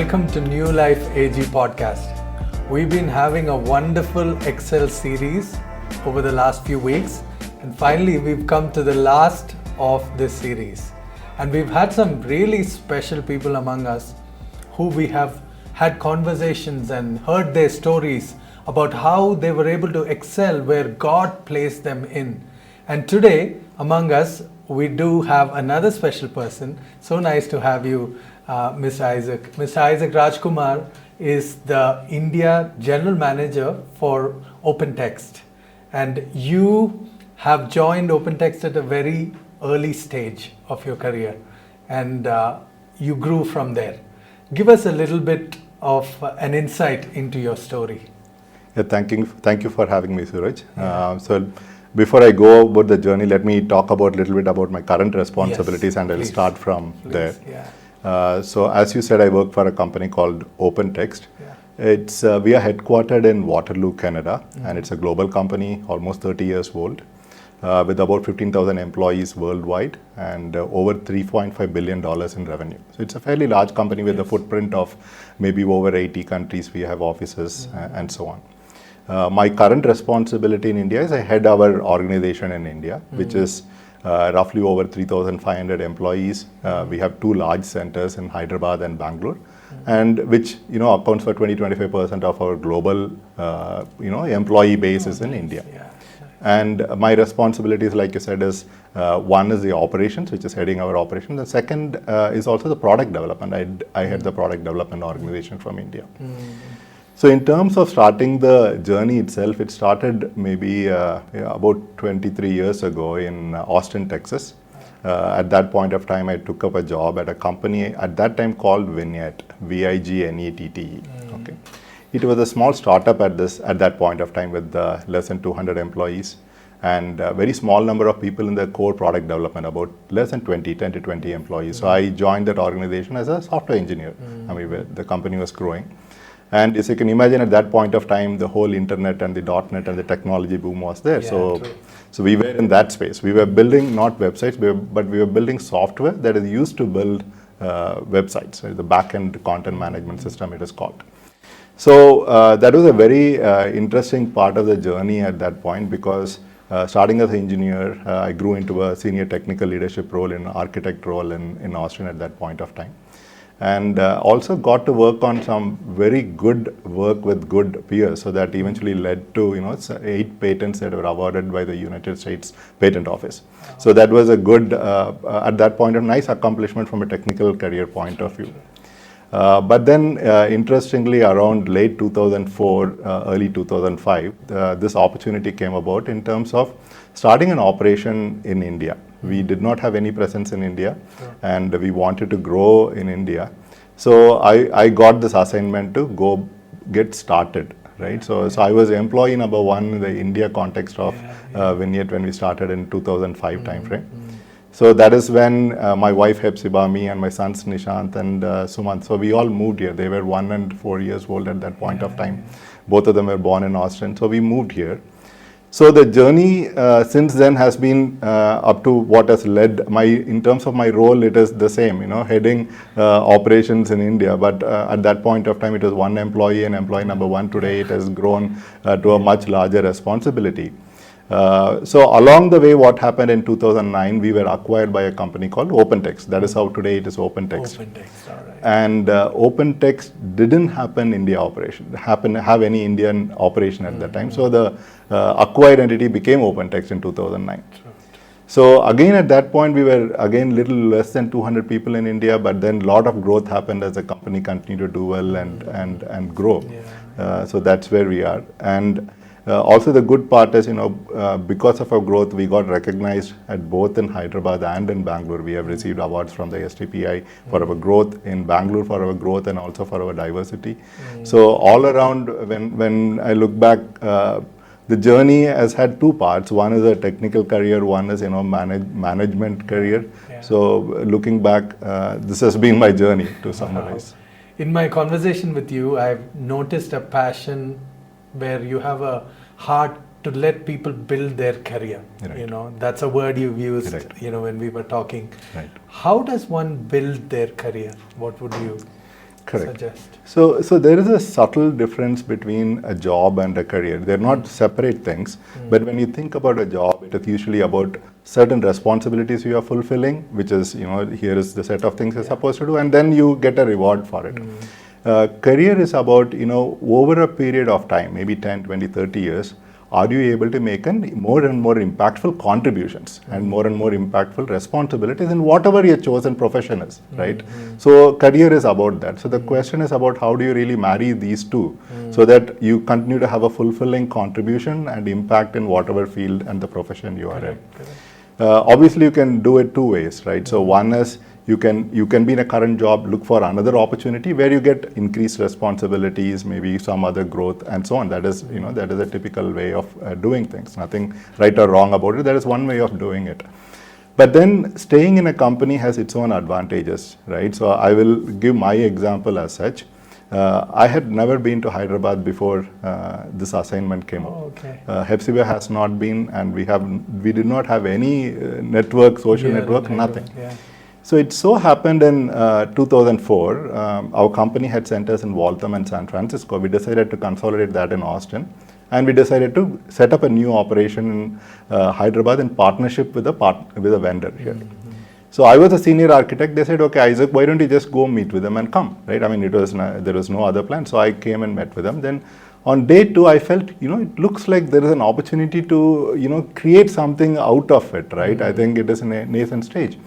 welcome to New Life AG podcast. We've been having a wonderful Excel series over the last few weeks, and finally we've come to the last of this series. And we've had some really special people among us who we have had conversations and heard their stories about how they were able to excel where God placed them in. And today among us we do have another special person. So nice to have you, Mr. Issac. Mr. Issac Rajkumar is the India General Manager for OpenText. And you have joined OpenText at a very early stage of your career, and you grew from there. Give us a little bit of an insight into your story. Yeah, thank you for having me, Suraj. So before I go about the journey, let me talk about a little bit about my current responsibilities, and I'll start from there. Yeah. So as you said, I work for a company called OpenText. Yeah. We are headquartered in Waterloo, Canada, and it's a global company, almost 30 years old, with about 15,000 employees worldwide and over $3.5 billion in revenue. So it's a fairly large company with a footprint of maybe over 80 countries. We have offices and so on. My current responsibility in India is I head our organization in India, which is roughly over 3,500 employees. We have two large centers in Hyderabad and Bangalore, and which accounts for 20-25% of our global employee base is in India. Yeah. And my responsibilities, like you said, is one is the operations, which is heading our operations. The second is also the product development. I head the product development organization from India. So in terms of starting the journey itself, it started maybe about 23 years ago in Austin, Texas. At that point of time, I took up a job at a company at that time called Vignette, Vignette. Okay. It was a small startup at that point of time with less than 200 employees and a very small number of people in the core product development, about less than 10 to 20 employees. So I joined that organization as a software engineer. I mean, the company was growing. And as you can imagine, at that point of time, the whole internet and the .NET and the technology boom was there. Yeah, so we were in that space. We were building not websites, but we were building software that is used to build websites. So the back-end content management system, it is called. So that was a very interesting part of the journey at that point, because starting as an engineer, I grew into a senior technical leadership role, in an architect role in Austin at that point of time. And also got to work on some very good work with good peers, so that eventually led to 8 patents that were awarded by the United States Patent Office. So that was a good, at that point, a nice accomplishment from a technical career point of view. But then, interestingly, around late 2004, early 2005, this opportunity came about in terms of starting an operation in India. We did not have any presence in India, and we wanted to grow in India. So I got this assignment to go get started, right? So I was employee number one in the India context of Vignette when we started in 2005 timeframe. So that is when my wife Hepzibah, me, and my sons Nishant and Sumant. So we all moved here. They were 1 and 4 years old at that point of time. Both of them were born in Austin. So we moved here. So the journey since then has been up to what has led in terms of my role, it is the same, heading operations in India. But at that point of time, it was one employee and employee number one. Today, it has grown to a much larger responsibility. So along the way, what happened in 2009, we were acquired by a company called OpenText. That is how today it is OpenText. OpenText, all right. And OpenText didn't have any Indian operation at that time. So the acquired entity became OpenText in 2009. So again, at that point, we were again little less than 200 people in India, but then a lot of growth happened as the company continued to do well and grow. So that's where we are. And also the good part is, because of our growth, we got recognized at both in Hyderabad and in Bangalore. We have received awards from the STPI for our growth, in Bangalore for our growth, and also for our diversity. So all around, when I look back, the journey has had two parts. One is a technical career, one is management career. So looking back, this has been my journey, to summarize. In my conversation with you, I've noticed a passion where you have a heart to let people build their career. Right. That's a word you've used, right, when we were talking. Right. How does one build their career? What would you suggest? So there is a subtle difference between a job and a career. They're not separate things, but when you think about a job, it is usually about certain responsibilities you are fulfilling, which is, here is the set of things you're supposed to do, and then you get a reward for it. Career is about, over a period of time, maybe 10, 20, 30 years, are you able to make more and more impactful contributions and more impactful responsibilities in whatever your chosen profession is, right? So career is about that. So the question is about how do you really marry these two so that you continue to have a fulfilling contribution and impact in whatever field and the profession you are in. Obviously, you can do it two ways, right? So one is you can be in a current job, look for another opportunity where you get increased responsibilities, maybe some other growth and so on. That is, that is a typical way of doing things. Nothing right or wrong about it. That is one way of doing it. But then staying in a company has its own advantages, right? So I will give my example as such. I had never been to Hyderabad before this assignment came up. Okay. Hepzibah has not been, and we did not have any social network, nothing. Yeah. So it so happened in 2004, our company had centers in Waltham and San Francisco. We decided to consolidate that in Austin, and we decided to set up a new operation in Hyderabad in partnership with a vendor here. So I was a senior architect. They said, okay, Isaac, why don't you just go meet with them and come, right? I mean, there was no other plan. So I came and met with them. Then on day 2, I felt, it looks like there is an opportunity to, create something out of it, right? I think it is in a nascent stage.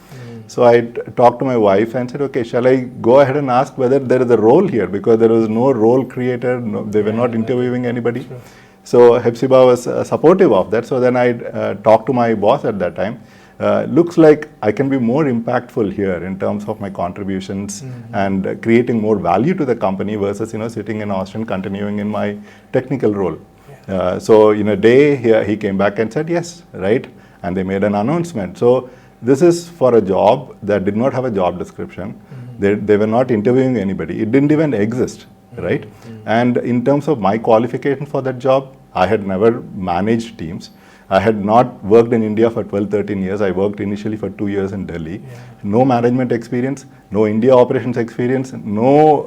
So I talked to my wife and said, okay, shall I go ahead and ask whether there is a role here? Because there was no role created. They were not interviewing anybody. Sure. So Hepzibah was supportive of that. So then I talked to my boss at that time. Looks like I can be more impactful here in terms of my contributions and creating more value to the company versus, sitting in Austin, continuing in my technical role. Yeah. So in a day, he came back and said, yes, right? And they made an announcement. So this is for a job that did not have a job description. They were not interviewing anybody. It didn't even exist, right? And in terms of my qualification for that job, I had never managed teams. I had not worked in India for 12, 13 years. I worked initially for 2 years in Delhi. Yeah. No management experience, no India operations experience, no,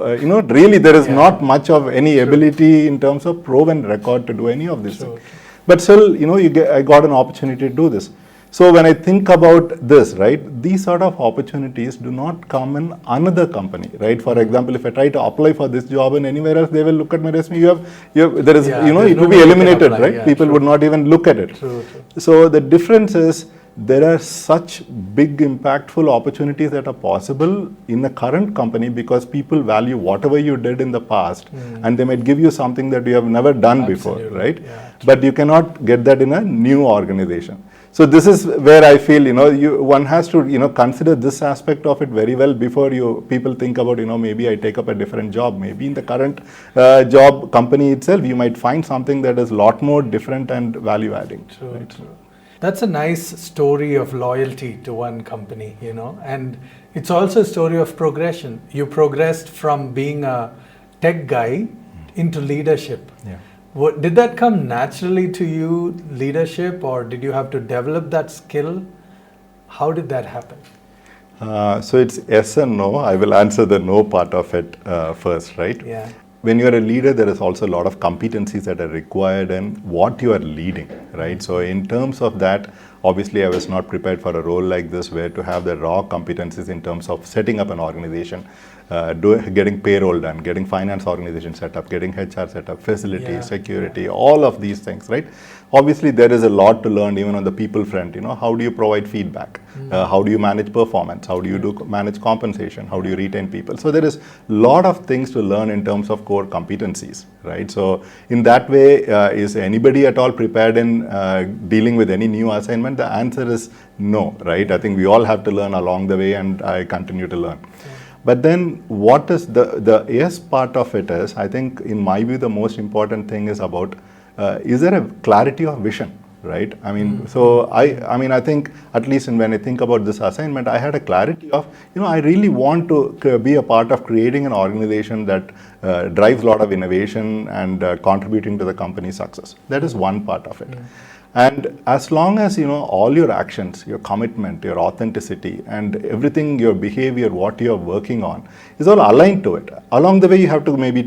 really there is not much of any ability in terms of proven record to do any of this. But still, I got an opportunity to do this. So when I think about this, right, these sort of opportunities do not come in another company, right? For example, if I try to apply for this job in anywhere else, they will look at my resume. It will be eliminated, right? Yeah, people would not even look at it. True. So the difference is there are such big impactful opportunities that are possible in a current company because people value whatever you did in the past and they might give you something that you have never done before, right? Yeah, but you cannot get that in a new organization. So this is where I feel, one has to, consider this aspect of it very well before people think about, maybe I take up a different job. Maybe in the current job company itself, you might find something that is a lot more different and value adding. True, right? True. That's a nice story of loyalty to one company, and it's also a story of progression. You progressed from being a tech guy into leadership. Yeah. Did that come naturally to you, leadership, or did you have to develop that skill? How did that happen? So it's yes and no. I will answer the no part of it first, right? Yeah. When you are a leader, there is also a lot of competencies that are required in what you are leading, right? So in terms of that, obviously I was not prepared for a role like this where to have the raw competencies in terms of setting up an organization, getting payroll done, getting finance organization set up, getting HR set up, facilities, security, all of these things, right? Obviously there is a lot to learn even on the people front, how do you provide feedback? How do you manage performance? How do you manage compensation? How do you retain people? So there is a lot of things to learn in terms of core competencies, right? So in that way, is anybody at all prepared in dealing with any new assignment? The answer is no, right? I think we all have to learn along the way and I continue to learn. But then what is the yes part of it is, I think in my view, the most important thing is about, is there a clarity of vision, right? I mean, so I think at least when I think about this assignment, I had a clarity of, I really want to be a part of creating an organization that drives a lot of innovation and contributing to the company's success. That is one part of it. And as long as, all your actions, your commitment, your authenticity, and everything, your behavior, what you're working on, is all aligned to it. Along the way, you have to maybe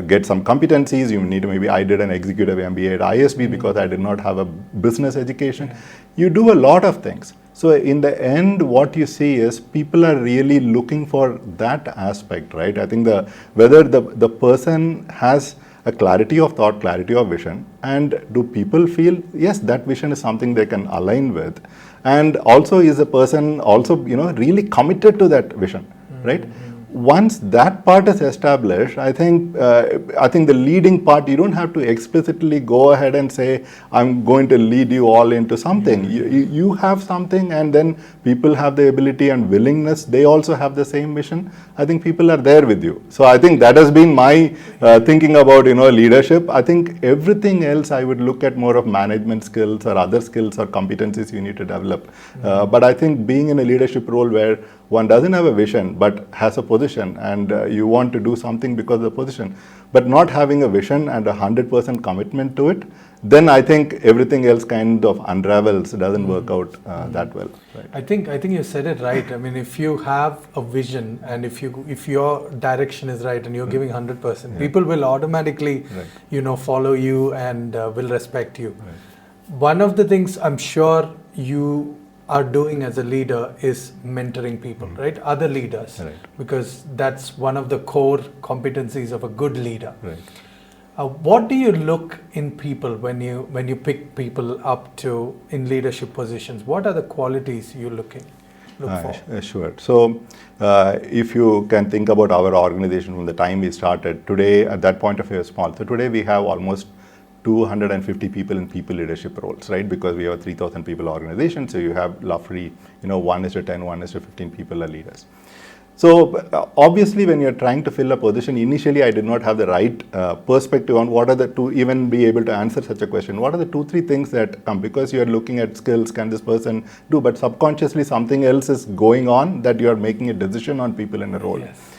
get some competencies. You need to I did an executive MBA at ISB because I did not have a business education. You do a lot of things. So in the end, what you see is people are really looking for that aspect, right? I think whether the person has a clarity of thought, clarity of vision, and do people feel, yes, that vision is something they can align with, and also is a person also, really committed to that vision, right? Once that part is established, I think the leading part, you don't have to explicitly go ahead and say, I'm going to lead you all into something. You have something, and then people have the ability and willingness. They also have the same mission. I think people are there with you. So I think that has been my thinking about, leadership. I think everything else, I would look at more of management skills or other skills or competencies you need to develop. But I think being in a leadership role where one doesn't have a vision but has a position, and you want to do something because of the position, but not having a vision and 100% commitment to it, then I think everything else kind of unravels, doesn't work out that well. Right? I think you said it right. I mean, if you have a vision and if your direction is right and you're giving 100%, people will automatically, follow you and will respect you. Right. One of the things I'm sure you are doing as a leader is mentoring people, right? Other leaders, right. Because that's one of the core competencies of a good leader. Right. What do you look in people when you pick people up in leadership positions? What are the qualities you look for? Sure. So, if you can think about our organization from the time we started, today at that point of view is small. So today we have almost 250 people in people leadership roles, right? Because we have a 3,000 people organization, so you have roughly, 1:10, 1:15 people are leaders. So obviously, when you're trying to fill a position, initially I did not have the right perspective on what are the to even be able to answer such a question. What are the 2-3 things that come? Because you're looking at skills, can this person do? But subconsciously something else is going on that you're making a decision on people in a role. Yes.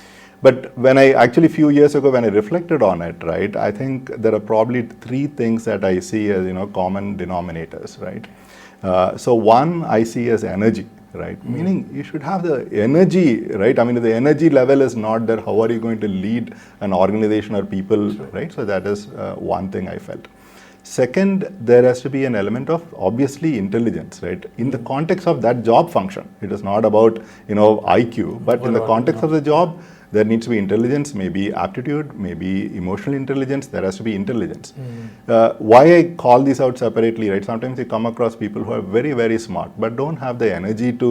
But when a few years ago, when I reflected on it, right, I think there are probably 3 things that I see as, common denominators, right? So one I see as energy, right? Meaning you should have the energy, right? I mean, if the energy level is not there, how are you going to lead an organization or people, right? So that is one thing I felt. Second, there has to be an element of obviously intelligence, right? In the context of that job function, it is not about, IQ, but in the context of the job, there needs to be intelligence, maybe aptitude, maybe emotional intelligence. There has to be intelligence. Why I call these out separately, right? Sometimes you come across people who are very, very smart, but don't have the energy to,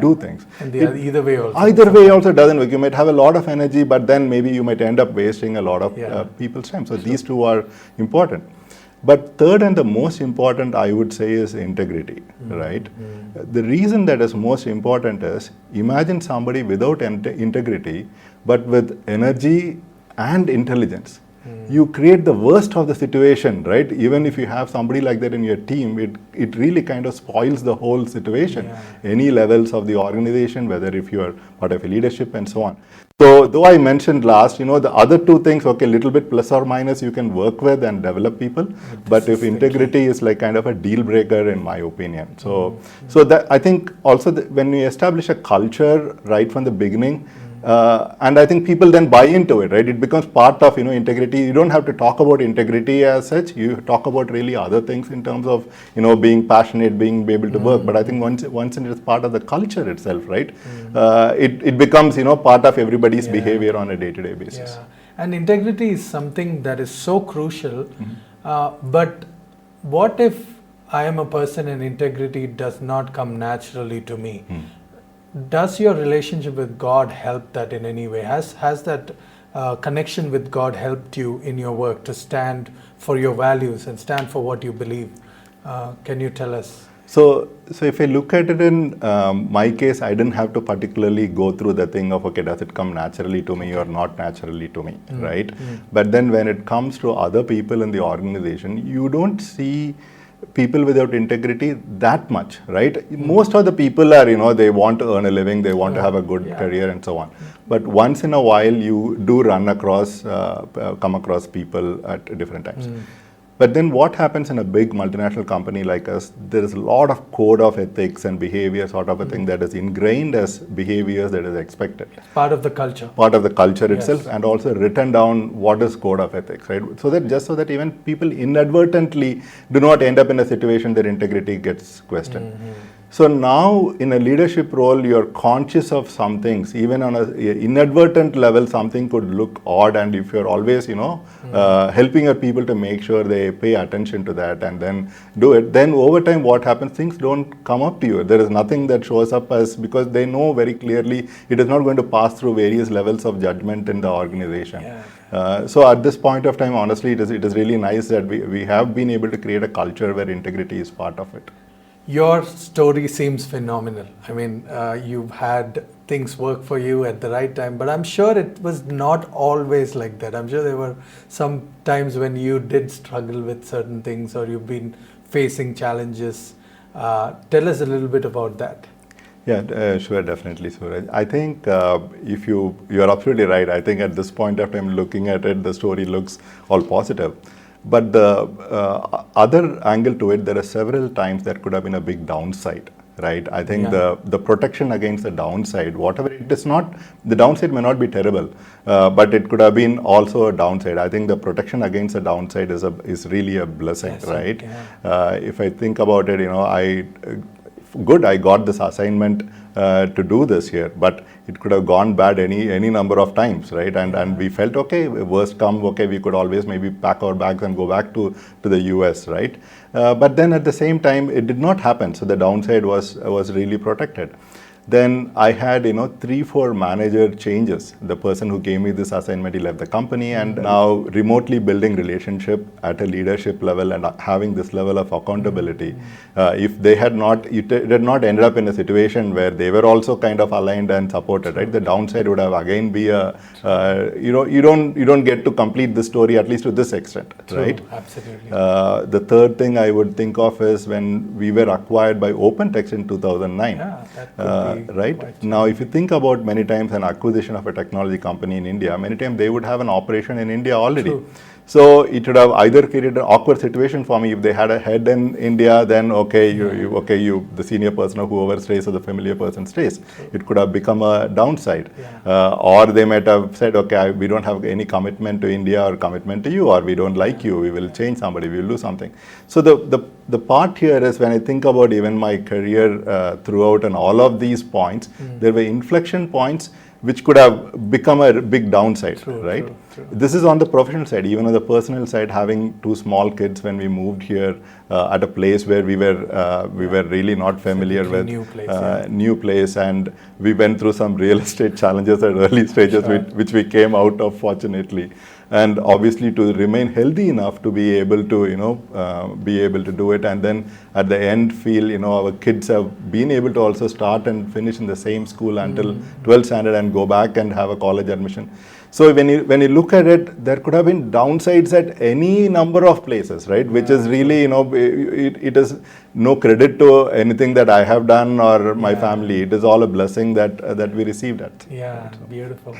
do things. And either way also. Either way also doesn't work. You might have a lot of energy, but then maybe you might end up wasting a lot of people's time. So these 2 are important. But third and the most important, I would say, is integrity, right? The reason that is most important is, imagine somebody without integrity, but with energy and intelligence. You create the worst of the situation, right? Even if you have somebody like that in your team, it really kind of spoils the whole situation. Any levels of the organization, whether if you are part of a leadership and so on. So, though I mentioned last, the other 2 things, okay, little bit plus or minus you can work with and develop people. But if integrity is like kind of a deal breaker, in my opinion. So that I think also when you establish a culture right from the beginning, and I think people then buy into it, right? It becomes part of, integrity. You don't have to talk about integrity as such. You talk about really other things in terms of, being passionate, being able to work. But I think once it is part of the culture itself, right? It becomes, part of everybody's behavior on a day-to-day basis. Yeah. And integrity is something that is so crucial. But what if I am a person and integrity does not come naturally to me? Does your relationship with God help that in any way? Has that connection with God helped you in your work to stand for your values and stand for what you believe? Can you tell us? So if I look at it in my case, I didn't have to particularly go through the thing of, okay, does it come naturally to me or not naturally to me, right? But then when it comes to other people in the organization, you don't see people without integrity that much, right? Most of the people are, they want to earn a living, they want to have a good career and so on. But once in a while, you do come across people at different times. But then what happens in a big multinational company like us, there is a lot of code of ethics and behavior sort of a thing that is ingrained as behaviors that is expected. Part of the culture. Part of the culture Yes. itself, and also written down what is code of ethics, right? So that just so that even people inadvertently do not end up in a situation their integrity gets questioned. So now in a leadership role, you're conscious of some things, even on an inadvertent level, something could look odd. And if you're always, helping your people to make sure they pay attention to that and then do it, then over time, what happens, things don't come up to you. There is nothing that shows up as, because they know very clearly it is not going to pass through various levels of judgment in the organization. Yeah. So at this point of time, honestly, it is really nice that we have been able to create a culture where integrity is part of it. Your story seems phenomenal. I mean, you've had things work for you at the right time, but I'm sure it was not always like that. I'm sure there were some times when you did struggle with certain things, or you've been facing challenges. Tell us a little bit about that. Yeah, sure, definitely, Suraj. I think if you are absolutely right. I think at this point of time, looking at it, the story looks all positive. But the other angle to it, there are several times there could have been a big downside, right? I think the protection against the downside, whatever it is, not the downside may not be terrible, but it could have been also a downside. I think the protection against the downside is really a blessing, yes, right? Yeah. If I think about it, I got this assignment to do this here, but it could have gone bad any number of times, right? And we felt, okay, worst come, okay, we could always maybe pack our bags and go back to the US, right? But then at the same time, it did not happen. So the downside was really protected. Then I had 3-4 manager changes. The person who gave me this assignment, he left the company, and now remotely building relationship at a leadership level and having this level of accountability. If they had not, it had not ended up in a situation where they were also kind of aligned and supported, right? The downside would have again be you don't get to complete the story, at least to this extent, right? Absolutely. The third thing I would think of is when we were acquired by OpenText in 2009. Yeah, that could be right? Now, if you think about many times an acquisition of a technology company in India, many times they would have an operation in India already. True. So it would have either created an awkward situation for me. If they had a head in India, then the senior person or whoever stays or the familiar person stays. It could have become a downside. Or they might have said, okay, we don't have any commitment to India or commitment to you, or we don't like you, we will change somebody, we will do something. So the part here is, when I think about even my career throughout and all of these points, there were inflection points which could have become a big downside, right? True. This is on the professional side. Even on the personal side, having 2 small kids when we moved here at a place where we were really not familiar with, new place, and we went through some real estate challenges at early stages, which we came out of, fortunately. And obviously to remain healthy enough to be able to do it, and then at the end feel our kids have been able to also start and finish in the same school until 12th standard and go back and have a college admission. So when you look at it, there could have been downsides at any number of places, right? Which is really, it is no credit to anything that I have done or my family. It is all a blessing that we received at. Yeah, beautiful.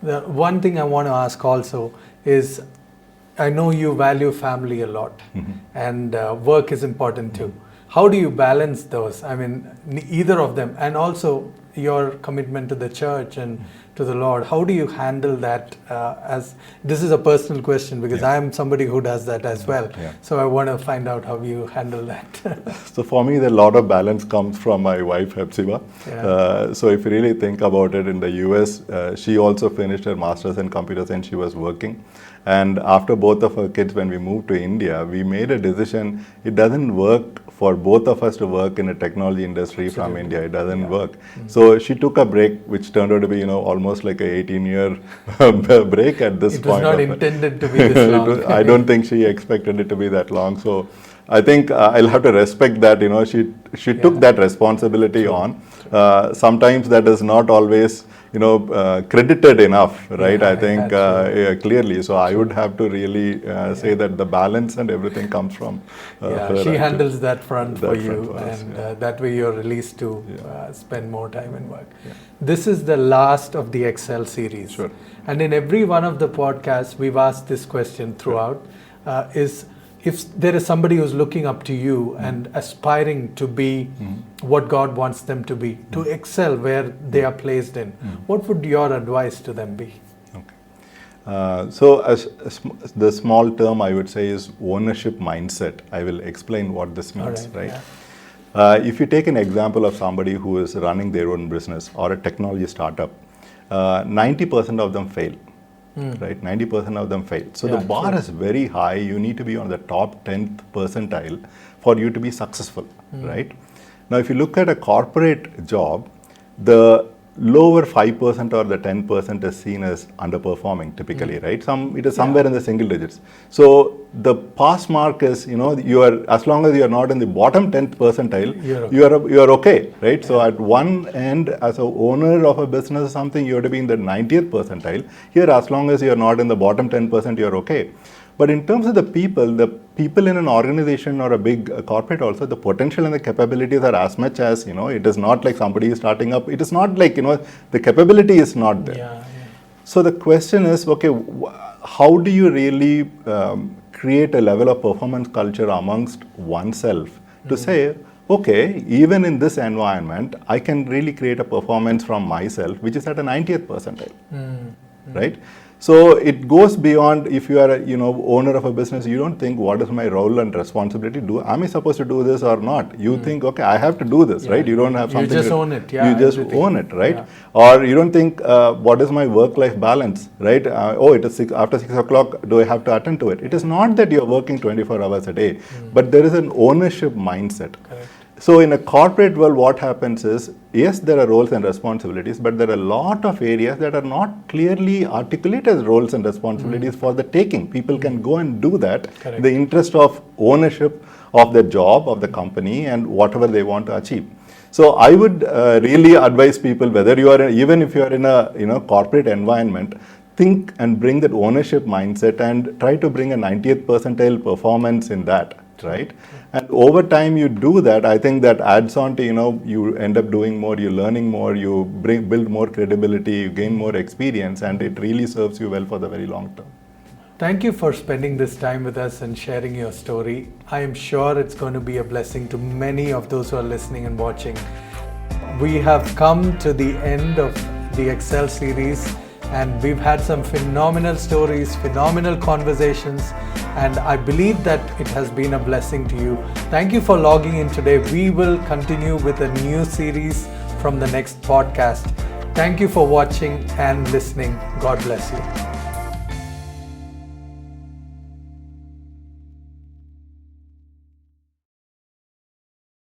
The one thing I want to ask also is, I know you value family a lot, and work is important too. How do you balance those? I mean, either of them, and also your commitment to the church and to the Lord. How do you handle that? As this is a personal question, because I am somebody who does that as well. So I want to find out how you handle that. So for me, a lot of balance comes from my wife, Hepzibah. So if you really think about it, in the US, she also finished her master's in computer science. She was working. And after both of her kids, when we moved to India, we made a decision. It doesn't work for both of us to work in a technology industry from India. It doesn't work. So she took a break, which turned out to be, almost like a 18-year break at this point. It was not intended to be this long. I don't think she expected it to be that long. So I think I'll have to respect that. She took that responsibility on. Sometimes that is not always credited enough, right? I think clearly. So I would have to really say that the balance and everything comes from her. She handles that front for you, and that way you're released to spend more time in work. This is the last of the Excel series. And in every one of the podcasts, we've asked this question throughout, is if there is somebody who's looking up to you and aspiring to be what God wants them to be, to excel where they are placed in, what would your advice to them be? So the small term I would say is ownership mindset. I will explain what this means, right? Yeah. If you take an example of somebody who is running their own business or a technology startup, 90% of them fail. Right, 90% of them fail. So the bar is very high. You need to be on the top 10th percentile for you to be successful, right? Now, if you look at a corporate job, the lower 5% or the 10% is seen as underperforming typically, right? It is somewhere in the single digits. So the pass mark is, you are, as long as you are not in the bottom 10th percentile, you are okay, right? Yeah. So at one end, as an owner of a business or something, you have to be in the 90th percentile. Here, as long as you are not in the bottom 10%, you are okay. But in terms of the people in an organization or a big corporate also, the potential and the capabilities are as much as, it is not like somebody is starting up. It is not like, the capability is not there. Yeah. So the question is, okay, how do you really create a level of performance culture amongst oneself to say, okay, even in this environment, I can really create a performance from myself, which is at a 90th percentile, right? So it goes beyond, if you are a owner of a business, you don't think what is my role and responsibility. Am I supposed to do this or not? You think, okay, I have to do this, right? You don't have something. You just own it. Yeah, you just own it, right? Yeah. Or you don't think, what is my work-life balance, right? It is after 6 o'clock, do I have to attend to it? It is not that you're working 24 hours a day, but there is an ownership mindset. Correct. So in a corporate world, what happens is, yes, there are roles and responsibilities, but there are a lot of areas that are not clearly articulated as roles and responsibilities for the taking. People can go and do that in the interest of ownership of the job, of the company, and whatever they want to achieve. So I would really advise people, whether you are, even if you are in a corporate environment, think and bring that ownership mindset and try to bring a 90th percentile performance in that. Right? And over time you do that, I think that adds on to, you end up doing more, you're learning more, you build more credibility, you gain more experience, and it really serves you well for the very long term. Thank you for spending this time with us and sharing your story. I am sure it's going to be a blessing to many of those who are listening and watching. We have come to the end of the Excel series, and we've had some phenomenal stories, phenomenal conversations, and I believe that it has been a blessing to you. Thank you for logging in today. We will continue with a new series from the next podcast. Thank you for watching and listening. God bless you.